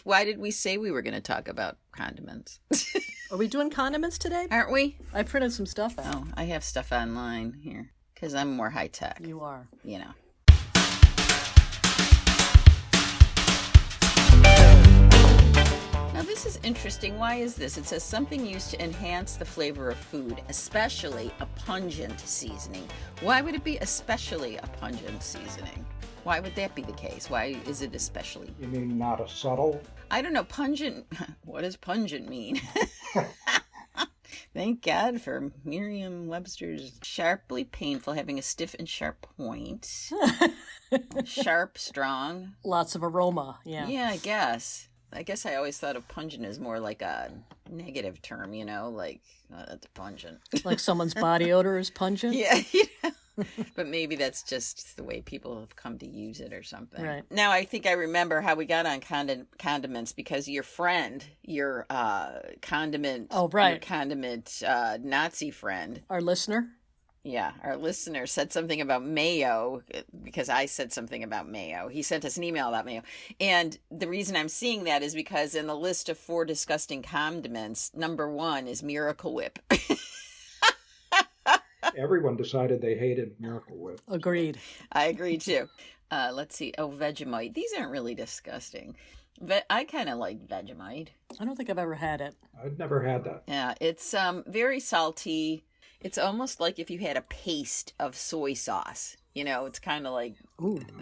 Why did we say we were going to talk about condiments? Are we doing condiments today? Aren't we? I printed some stuff out. Oh, I have stuff online here because I'm more high tech. You are. You know. Now this is interesting. Why is this? It says something used to enhance the flavor of food, especially a pungent seasoning. Why would it be especially a pungent seasoning? Why would that be the case? Why is it especially? You mean not a subtle? I don't know. Pungent. What does pungent mean? Thank God for Merriam-Webster's sharply painful, having a stiff and sharp point. Sharp, strong. Lots of aroma, yeah. Yeah, I guess. I always thought of pungent as more like a negative term, you know, like, that's pungent. Like someone's body odor is pungent? Yeah, but maybe that's just the way people have come to use it or something. Right. Now, I think I remember how we got on condiments because your friend, your condiment, right. your condiment Nazi friend. Our listener? Yeah, our listener said something about mayo because I said something about mayo. He sent us an email about mayo. And the reason I'm seeing that is because in the list of 4 disgusting condiments, number 1 is Miracle Whip. Everyone decided they hated Miracle Whip. Agreed. I agree too. Let's see. Oh, Vegemite. These aren't really disgusting. I kind of like Vegemite. I don't think I've ever had it. I've never had that. Yeah, it's very salty. It's almost like if you had a paste of soy sauce. You know, it's kind of like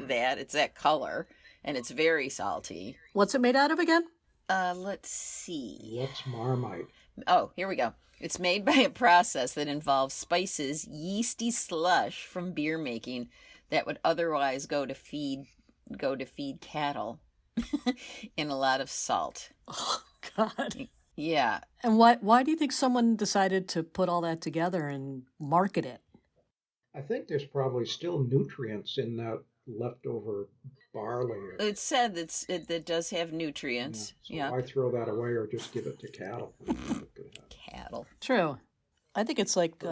that. It's that color, and it's very salty. What's it made out of again? Let's see. What's Marmite? Oh, here we go. It's made by a process that involves spices, yeasty slush from beer making that would otherwise go to feed cattle, and a lot of salt. Oh, God. Yeah. And why do you think someone decided to put all that together and market it? I think there's probably still nutrients in that leftover barley. It said that it does have nutrients. Yeah, so why throw that away or just give it to cattle? Cattle. True. I think it's like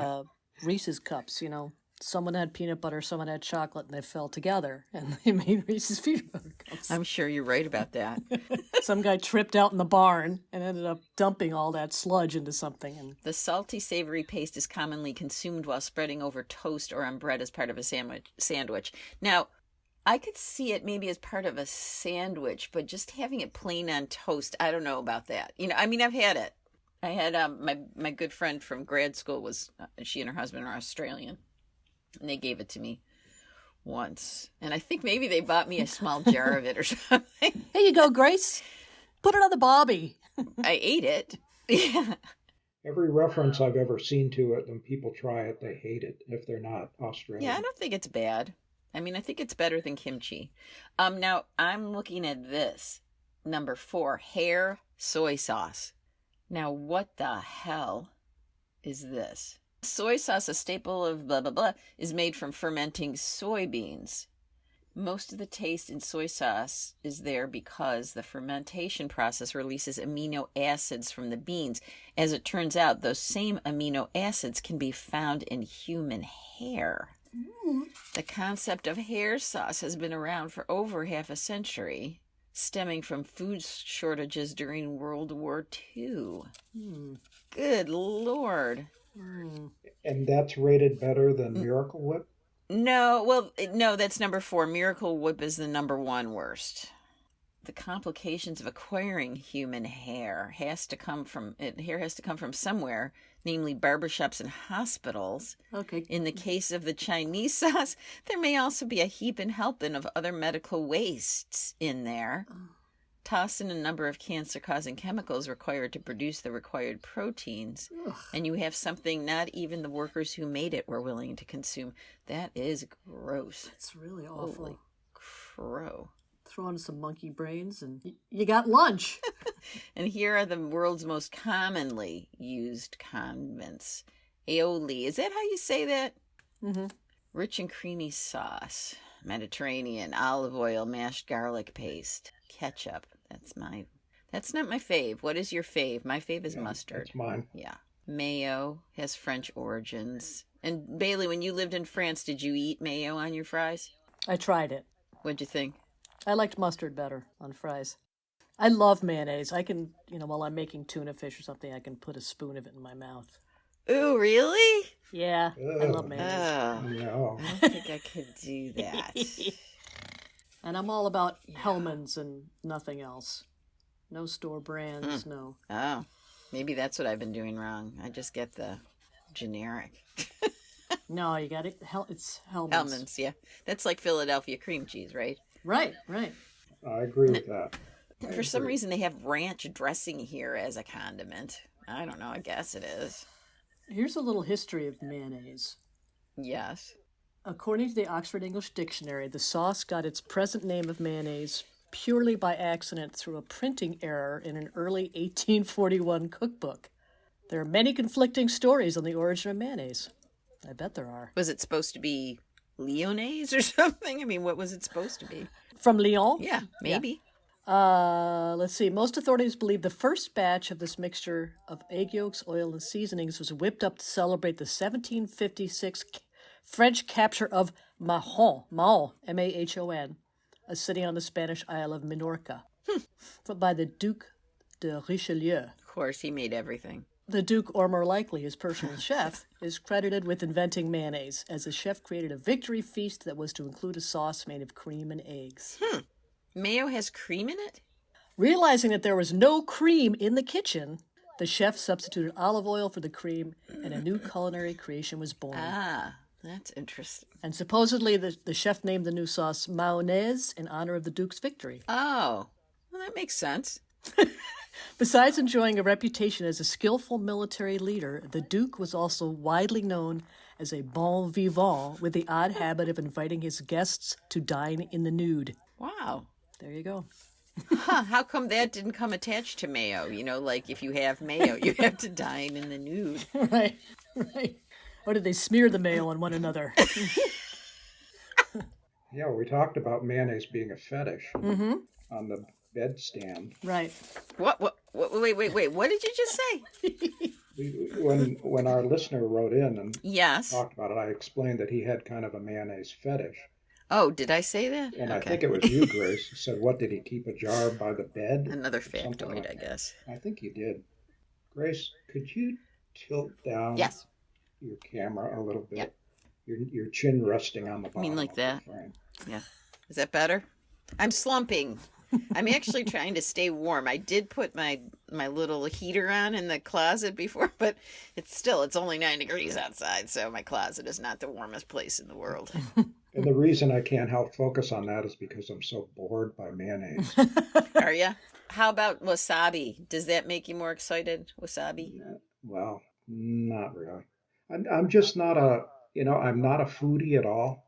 Reese's Cups, you know. Someone had peanut butter, someone had chocolate, and they fell together, and they made Reese's peanut butter cups. I'm sure you're right about that. Some guy tripped out in the barn and ended up dumping all that sludge into something. And the salty, savory paste is commonly consumed while spreading over toast or on bread as part of a sandwich. Now, I could see it maybe as part of a sandwich, but just having it plain on toast, I don't know about that. You know, I mean, I've had it. I had my good friend from grad school was, she and her husband are Australian. And they gave it to me once. And I think maybe they bought me a small jar of it or something. Here you go, Grace. Put it on the bobby. I ate it. Yeah. Every reference I've ever seen to it, when people try it, they hate it if they're not Australian. Yeah, I don't think it's bad. I mean, I think it's better than kimchi. Now, I'm looking at this. Number 4, hair soy sauce. Now, what the hell is this? Soy sauce, a staple of blah, blah, blah, is made from fermenting soybeans. Most of the taste in soy sauce is there because the fermentation process releases amino acids from the beans. As it turns out, those same amino acids can be found in human hair. The concept of hair sauce has been around for over half a century, stemming from food shortages during World War II. Good Lord. And that's rated better than Miracle Whip? No, that's number 4. Miracle Whip is the number 1 worst. The complications of acquiring human hair has to come from somewhere, namely barbershops and hospitals. Okay. In the case of the Chinese sauce, there may also be a heap and helping of other medical wastes in there. Toss in a number of cancer-causing chemicals required to produce the required proteins, and you have something not even the workers who made it were willing to consume. That is gross. It's really awful. Holy crow. Throw in some monkey brains and you got lunch. And here are the world's most commonly used condiments. Aioli. Is that how you say that? Mm-hmm. Rich and creamy sauce. Mediterranean. Olive oil. Mashed garlic paste. Ketchup. That's not my fave. What is your fave? My fave is mustard. That's mine. Yeah. Mayo has French origins. And Bailey, when you lived in France, did you eat mayo on your fries? I tried it. What'd you think? I liked mustard better on fries. I love mayonnaise. I can, while I'm making tuna fish or something, I can put a spoon of it in my mouth. Ooh, really? Yeah, I love Ugh, mayonnaise. Oh, no. I don't think I could do that. And I'm all about Yeah. Hellman's and nothing else. No store brands, no. Oh, maybe that's what I've been doing wrong. I just get the generic. No, you got it. It's Hellman's. Hellman's, yeah. That's like Philadelphia cream cheese, right? Right. I agree with that. For some reason, they have ranch dressing here as a condiment. I don't know. I guess it is. Here's a little history of mayonnaise. Yes. According to the Oxford English Dictionary, the sauce got its present name of mayonnaise purely by accident through a printing error in an early 1841 cookbook. There are many conflicting stories on the origin of mayonnaise. I bet there are. Was it supposed to be Lyonnaise or something? I mean, what was it supposed to be? From Lyon? Yeah, maybe. Let's see. Most authorities believe the first batch of this mixture of egg yolks, oil, and seasonings was whipped up to celebrate the 1756 French capture of Mahon, M-A-H-O-N, a city on the Spanish Isle of Minorca, by the Duc de Richelieu. Of course, he made everything. The Duke, or more likely his personal chef, is credited with inventing mayonnaise, as the chef created a victory feast that was to include a sauce made of cream and eggs. Mayo has cream in it? Realizing that there was no cream in the kitchen, the chef substituted olive oil for the cream, and a new culinary creation was born. Ah, that's interesting. And supposedly the chef named the new sauce mayonnaise in honor of the Duke's victory. Oh, well, that makes sense. Besides enjoying a reputation as a skillful military leader, the Duke was also widely known as a bon vivant with the odd habit of inviting his guests to dine in the nude. Wow. There you go. Huh, how come that didn't come attached to mayo? You know, like if you have mayo, you have to dine in the nude. Right. Or did they smear the mayo on one another? Yeah, we talked about mayonnaise being a fetish Mm-hmm. on the bedstand. Right. What? Wait. What did you just say? When our listener wrote in and Yes. talked about it, I explained that he had kind of a mayonnaise fetish. Oh, did I say that? And Okay. I think it was you, Grace, who said, what, did he keep a jar by the bed? Another Something factoid, like I guess. I think you did. Grace, could you tilt down Yes. your camera a little bit? Yeah. Your chin resting on the bottom. mean like of the that? frame. Yeah. Is that better? I'm slumping. I'm actually trying to stay warm. I did put my little heater on in the closet before, but it's only 9 degrees outside, so my closet is not the warmest place in the world. And the reason I can't help focus on that is because I'm so bored by mayonnaise. Are you? How about wasabi? Does that make you more excited? Wasabi? Yeah, well, not really. I'm just not I'm not a foodie at all.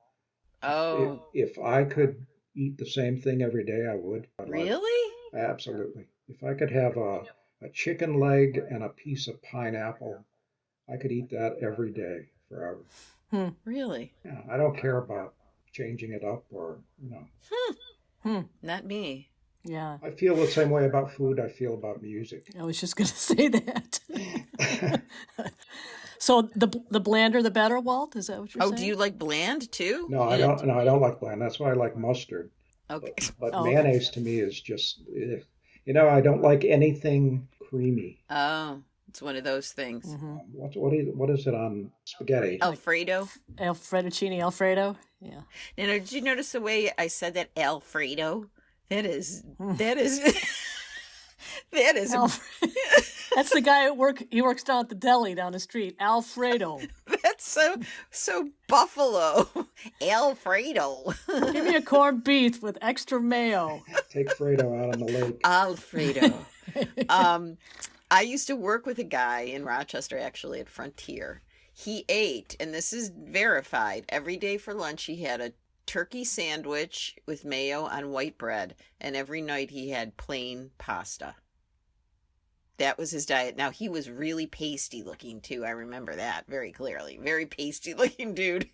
Oh, If I could eat the same thing every day, I would. really? Absolutely. If I could have a chicken leg and a piece of pineapple, I could eat that every day forever. Really? Yeah, I don't care about changing it up or. Not me. Yeah. I feel the same way about food I feel about music. I was just going to say that. So the blander, the better, Walt? Is that what you're saying? Oh, do you like bland too? No, I don't. No, I don't like bland. That's why I like mustard. Okay. But Oh, mayonnaise to me is just, I don't like anything creamy. Oh, it's one of those things. Mm-hmm. What is it on spaghetti? Alfredo. Alfredo. Yeah. Now, did you notice the way I said that? Alfredo. That is. That is. That's the guy at work. He works down at the deli down the street. Alfredo. That's so buffalo. Alfredo. Give me a corned beef with extra mayo. Take Fredo out on the lake. Alfredo. I used to work with a guy in Rochester, actually, at Frontier. He ate, and this is verified, every day for lunch he had a turkey sandwich with mayo on white bread, and every night he had plain pasta. That was his diet. Now, he was really pasty looking, too. I remember that very clearly. Very pasty looking dude.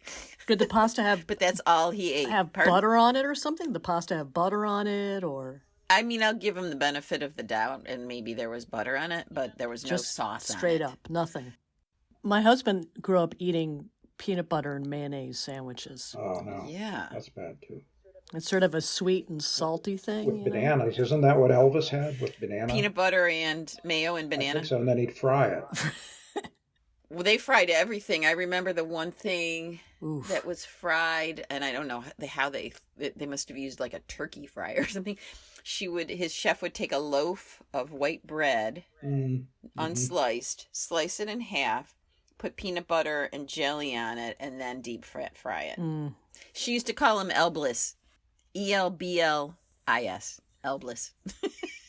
Did the pasta have But that's all he ate. butter on it or something? The pasta have butter on it or? I mean, I'll give him the benefit of the doubt, and maybe there was butter on it, but there was no Just sauce on it. straight up, nothing. My husband grew up eating peanut butter and mayonnaise sandwiches. Oh no, Yeah. that's bad too. It's sort of a sweet and salty thing. With bananas. Isn't that what Elvis had with banana? Peanut butter and mayo and I banana. think so, and then he'd fry it. Well, they fried everything. I remember the one thing Oof. that was fried, and I don't know how they must have used like a turkey fryer or something. His chef would take a loaf of white bread, unsliced, slice it in half, put peanut butter and jelly on it, and then deep fry it. Mm. She used to call him Elbliss. Elblis. Elbliss.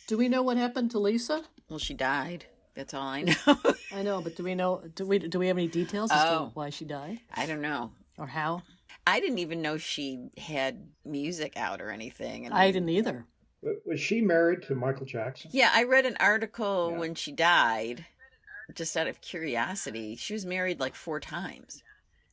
Do we know what happened to Lisa? Well, she died. That's all I know. I know, but do we have any details as to why she died? I don't know. Or how? I didn't even know she had music out or anything. I didn't either. Was she married to Michael Jackson? Yeah, I read an article when she died, just out of curiosity. She was married like 4 times.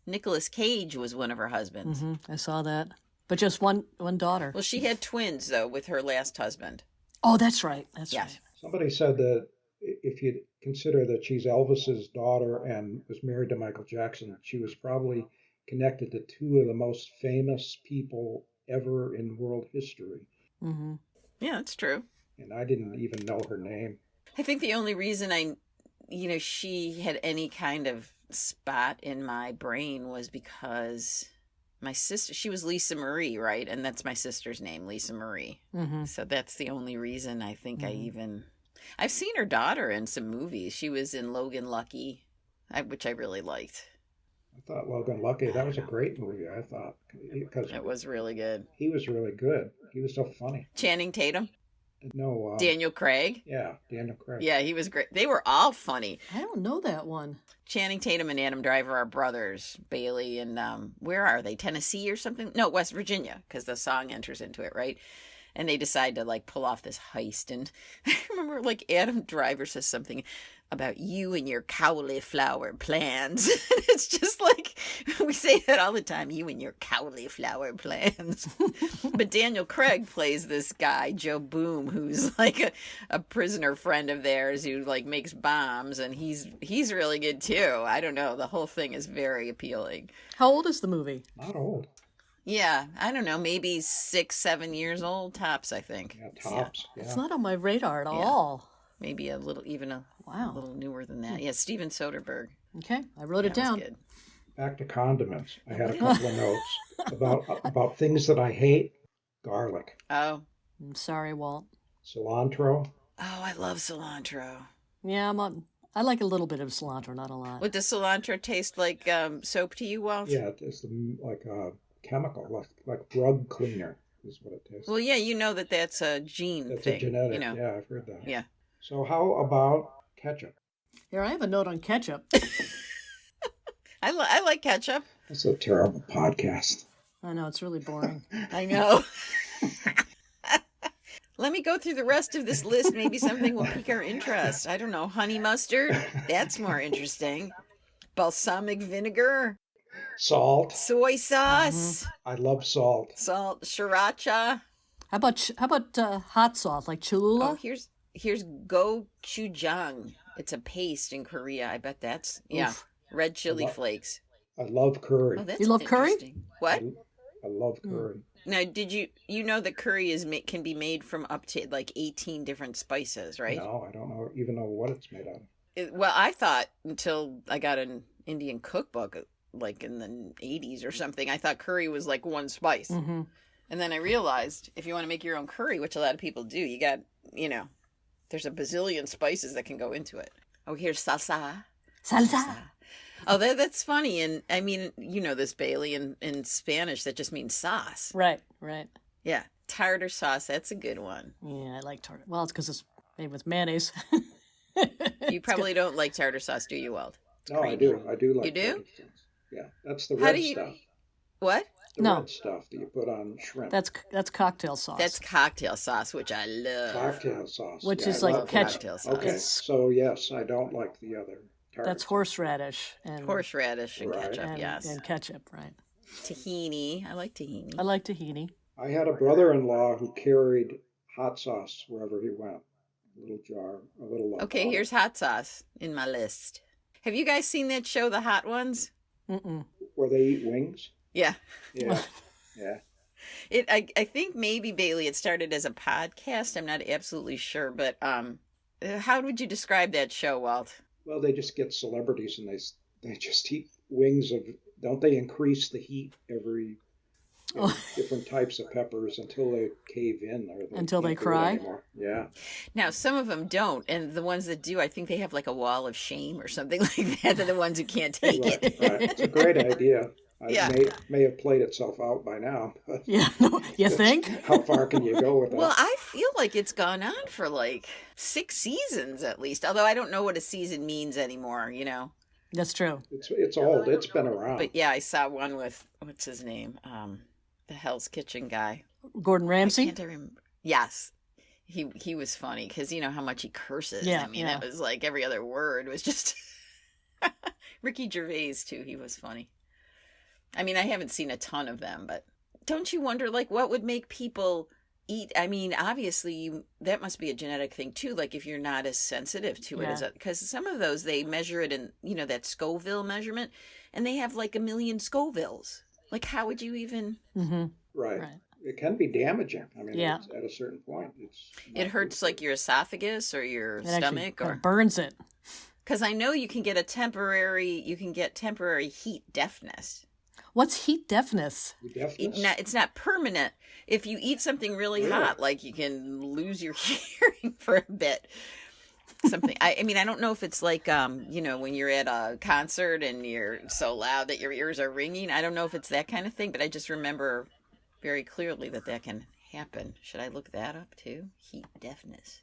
Nicolas Cage was one of her husbands. I saw that. But just one daughter. Well, she had twins, though, with her last husband. Oh, that's right. That's right. Somebody said that if you consider that she's Elvis's daughter and was married to Michael Jackson, she was probably connected to 2 of the most famous people ever in world history. Mm-hmm. Yeah, that's true. And I didn't even know her name. I think the only reason she had any kind of spot in my brain was because my sister, she was Lisa Marie, right? And that's my sister's name, Lisa Marie. Mm-hmm. So that's the only reason I think I've seen her daughter in some movies. She was in Logan Lucky, which I really liked. I thought Logan Lucky, that was a great movie, I thought. Because it was really good. He was really good. He was so funny. Channing Tatum? No. Daniel Craig? Yeah, Daniel Craig. Yeah, he was great. They were all funny. I don't know that one. Channing Tatum and Adam Driver are brothers. BAYLIE and, where are they? Tennessee or something? No, West Virginia, because the song enters into it, right? And they decide to, like, pull off this heist. And I remember, like, Adam Driver says something about you and your cauliflower plans. It's just like, we say that all the time, you and your cauliflower plans. But Daniel Craig plays this guy, Joe Boom, who's like a prisoner friend of theirs who, like, makes bombs. And he's really good, too. I don't know. The whole thing is very appealing. How old is the movie? Not old. Yeah, I don't know, maybe 6-7 years old, tops, I think. Yeah, tops. Yeah. It's not on my radar at all. Maybe a little newer than that. Yeah, Steven Soderbergh. Okay, I wrote it down. Good. Back to condiments. I had a couple of notes about things that I hate. Garlic. Oh. I'm sorry, Walt. Cilantro. Oh, I love cilantro. Yeah, I like a little bit of cilantro, not a lot. What does cilantro taste like? Soap to you, Walt? Yeah, it's like a chemical, like rug cleaner is what it tastes. Well, yeah, you know that's a gene That's thing. a genetic. You know? Yeah, I've heard that. Yeah. So how about ketchup? Here, I have a note on ketchup. I like ketchup. That's a terrible podcast. I know, it's really boring. I know. Let me go through the rest of this list. Maybe something will pique our interest. I don't know. Honey mustard. That's more interesting. Balsamic vinegar. Salt. Soy sauce. I love salt. Salt. Sriracha. How about hot sauce, like Cholula? Oh, here's gochujang. It's a paste in Korea. I bet that's red chili flakes. I love curry. Oh, that's you love curry? What? I love curry. Now, did you know that curry can be made from up to like 18 different spices, right? No, I don't even know what it's made out of. Well, I thought until I got an Indian cookbook, like in the 80s or something, I thought curry was like one spice. Mm-hmm. And then I realized if you want to make your own curry, which a lot of people do, you got, there's a bazillion spices that can go into it. Oh, here's salsa. Salsa. Oh, that's funny. And I mean, you know this, BAYLIE, in Spanish, that just means sauce. Right. Yeah. Tartar sauce, that's a good one. Yeah, I like tartar. Well, it's because it's made with mayonnaise. You probably don't like tartar sauce, do you, Walt? No, I do. I do like You do? tartar sauce. Yeah, that's the red stuff. What? The red stuff that you put on shrimp. That's cocktail sauce. That's cocktail sauce, which I love. Cocktail sauce. Which yeah, is I like love ketchup. that. Okay, so yes, I don't like the other. That's horseradish and ketchup, yes. And ketchup, right. Tahini. I like tahini. I like tahini. I had a brother-in-law who carried hot sauce wherever he went. A little jar, a little. Okay, here's hot sauce in my list. Have you guys seen that show, The Hot Ones? Mm-mm. Where they eat wings? Yeah. Yeah. Yeah. I think maybe Bailey, it started as a podcast. I'm not absolutely sure, but how would you describe that show, Walt? Well, they just get celebrities and they just eat wings of. Don't they increase the heat every Oh, different types of peppers until they cave in or they until they can't do it cry. anymore? Yeah. Now, some of them don't, and the ones that do, I think they have like a wall of shame or something like that. They're the ones who can't take Right, it. right. It's a great idea. It Yeah. may have played itself out by now, but Yeah, you think? how far can you go with Well, that? I feel like it's gone on for like 6 seasons at least. Although I don't know what a season means anymore. That's true. It's old. It's been around. But yeah, I saw one with what's his name? The Hell's Kitchen guy. Gordon Why Ramsay? can't I remember? Yes. He was funny because you know how much he curses. Yeah, I mean, yeah. it was like every other word was just Ricky Gervais too. He was funny. I mean, I haven't seen a ton of them, but don't you wonder like what would make people eat? I mean, obviously that must be a genetic thing too. Like if you're not as sensitive to it Yeah. as because some of those they measure it in that Scoville measurement, and they have like 1,000,000 Scovilles. Like how would you even? Mm-hmm. Right. Right. It can be damaging. I mean, Yeah. at a certain point, it's It not hurts good. like your esophagus or your It actually stomach kind or of burns it. because I know you can get temporary heat deafness. What's heat deafness? The deafness. It's not permanent. If you eat something really Really? hot, like you can lose your hearing for a bit. Something. I mean, I don't know if it's like when you're at a concert and you're so loud that your ears are ringing. I don't know if it's that kind of thing, but I just remember very clearly that can happen. Should I look that up too? Heat deafness.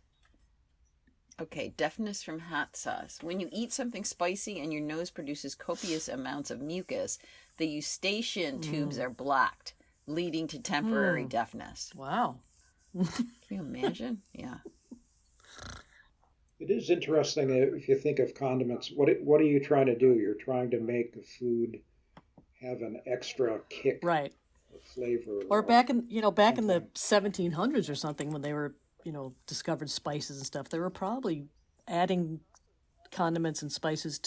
Okay, deafness from hot sauce. When you eat something spicy and your nose produces copious amounts of mucus, the eustachian tubes are blocked, leading to temporary deafness. Wow. Can you imagine? Yeah. It is interesting if you think of condiments. What are you trying to do? You're trying to make the food have an extra kick Right. of flavor. Or back in the something. 1700s or something when they were, discovered spices and stuff, they were probably adding condiments and spices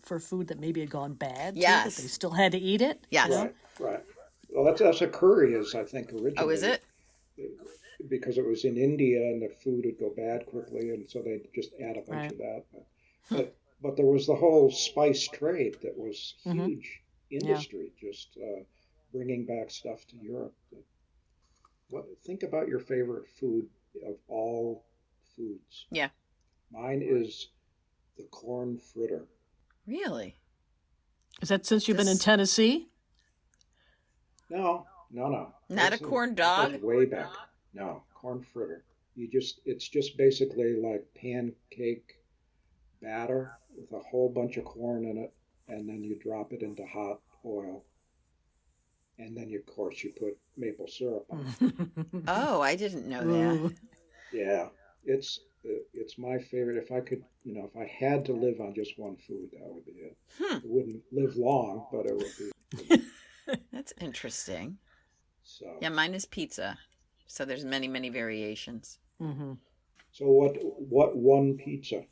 for food that maybe had gone bad. Yes. Too, but they still had to eat it. Yes. Right, right. Well, that's a curry is, I think, originated. Oh, is it? Because it was in India and the food would go bad quickly, and so they'd just add a bunch of that. But there was the whole spice trade that was huge industry, just bringing back stuff to Europe. Think about your favorite food of all foods. Yeah. Mine is the corn fritter. Really? Is that since you've been in Tennessee? No. Not a corn dog? That's way back. No, corn fritter. It's just basically like pancake batter with a whole bunch of corn in it, and then you drop it into hot oil, and then of course you put maple syrup on it. Oh, I didn't know that. Ooh. Yeah, it's my favorite. If I could, if I had to live on just one food, that would be it. It wouldn't live long, but it would be. That's interesting. So Yeah, mine is pizza. So there's many, many variations. So what one pizza?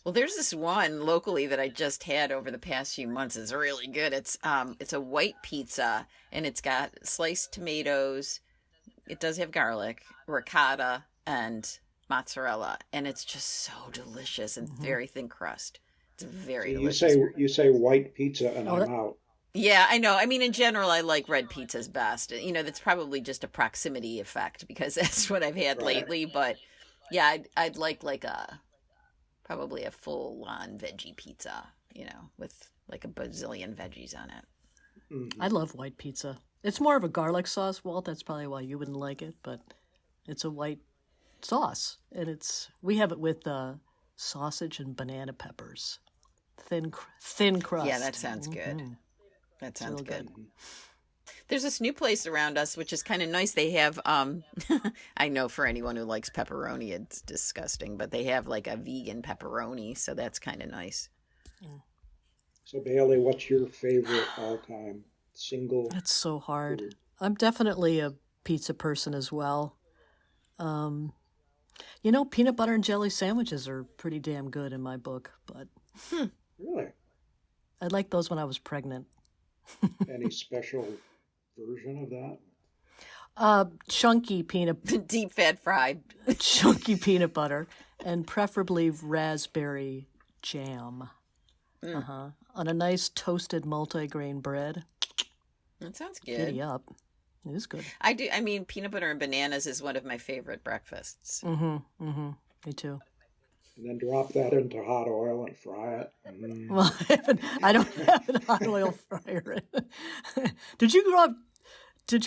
Well, there's this one locally that I just had over the past few months. It's really good. It's a white pizza and it's got sliced tomatoes. It does have garlic, ricotta, and mozzarella, and it's just so delicious and very thin crust. It's very You delicious. say white pizza, and I'm out. Yeah, I know. I mean, in general, I like red pizzas best. That's probably just a proximity effect because that's what I've had lately. But yeah, I'd like probably a full-on veggie pizza, with like a bazillion veggies on it. Mm-hmm. I love white pizza. It's more of a garlic sauce, Walt. That's probably why you wouldn't like it, but it's a white sauce, and we have it with sausage and banana peppers, thin crust. Yeah, that sounds good. That sounds real good. There's this new place around us, which is kind of nice. They have, I know for anyone who likes pepperoni, it's disgusting, but they have like a vegan pepperoni, so that's kind of nice. So Bailey, what's your favorite all-time single? That's so hard. food? I'm definitely a pizza person as well. Peanut butter and jelly sandwiches are pretty damn good in my book, but Really? I liked those when I was pregnant. Any special version of that? Chunky peanut Deep fat fried. chunky peanut butter, and preferably raspberry jam. On a nice toasted multigrain bread. That sounds Giddy good. up. It is good. I do. I mean, peanut butter and bananas is one of my favorite breakfasts. Me too. And then drop that into hot oil and fry it. Well, I don't have an hot oil fryer. Did you grow up?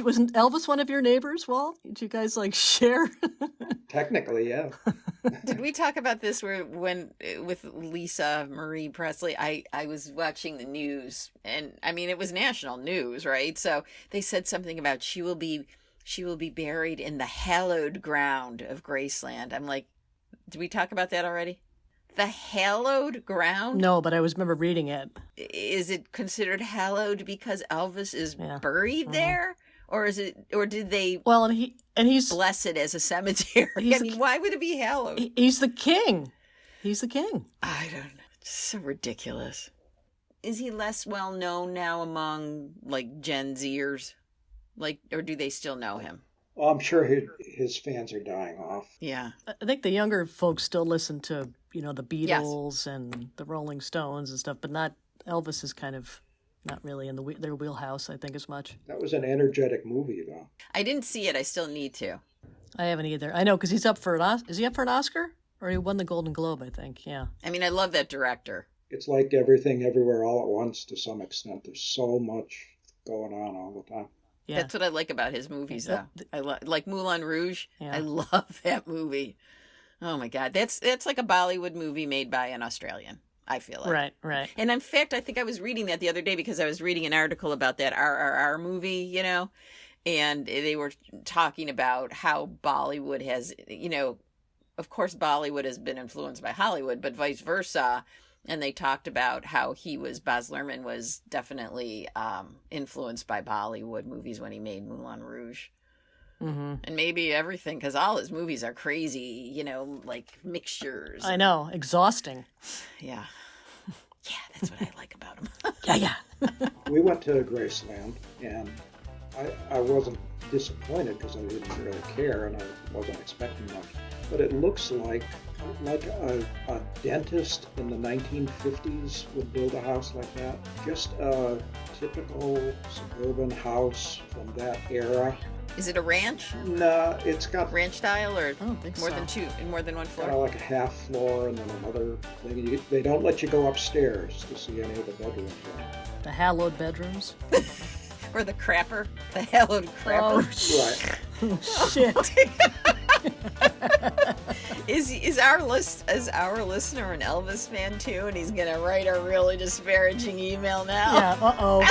Wasn't Elvis one of your neighbors, Walt? Did you guys like share? Technically, yeah. Did we talk about this when with Lisa Marie Presley? I was watching the news, and I mean it was national news, right? So they said something about she will be buried in the hallowed ground of Graceland. I'm like, did we talk about that already? The hallowed ground? No, but I remember reading it. Is it considered hallowed because Elvis is Yeah. buried there? Or is it? Or did they Well, and he's bless it as a cemetery? I mean, why would it be hallowed? he's the king. He's the king. I don't know. It's so ridiculous. Is he less well known now among like Gen Zers? Like, or do they still know him? Well, I'm sure his fans are dying off. Yeah. I think the younger folks still listen to the Beatles and the Rolling Stones and stuff, but not Elvis is kind of not really in their wheelhouse, I think, as much. That was an energetic movie, though. I didn't see it. I still need to. I haven't either. I know because he's up for is he up for an Oscar? Or he won the Golden Globe, I think. Yeah. I mean, I love that director. It's like Everything Everywhere All at Once to some extent. There's so much going on all the time. Yeah. That's what I like about his movies, though. I like Moulin Rouge. Yeah. I love that movie. Oh my God, that's like a Bollywood movie made by an Australian. I feel like. Right. And in fact, I think I was reading that the other day because I was reading an article about that RRR movie, and they were talking about how Bollywood has, of course, Bollywood has been influenced by Hollywood, but vice versa. And they talked about how Baz Luhrmann was definitely influenced by Bollywood movies when he made Moulin Rouge. Mm-hmm. And maybe everything, because all his movies are crazy, like mixtures. I know. Exhausting. Yeah. Yeah, that's what I like about him. Yeah. We went to Graceland, and I wasn't disappointed because I didn't really care and I wasn't expecting much. But it looks like a dentist in the 1950s would build a house like that. Just a typical suburban house from that era. Is it a ranch? No, it's got Ranch style or I don't think more so. than two, in more than one kind floor? of like a half floor and then another thing. They don't let you go upstairs to see any of the bedrooms. The hallowed bedrooms. Or the crapper? The hallowed crapper? Right. Shit. Is our listener an Elvis fan too? And he's gonna write a really disparaging email now. Yeah, uh-oh.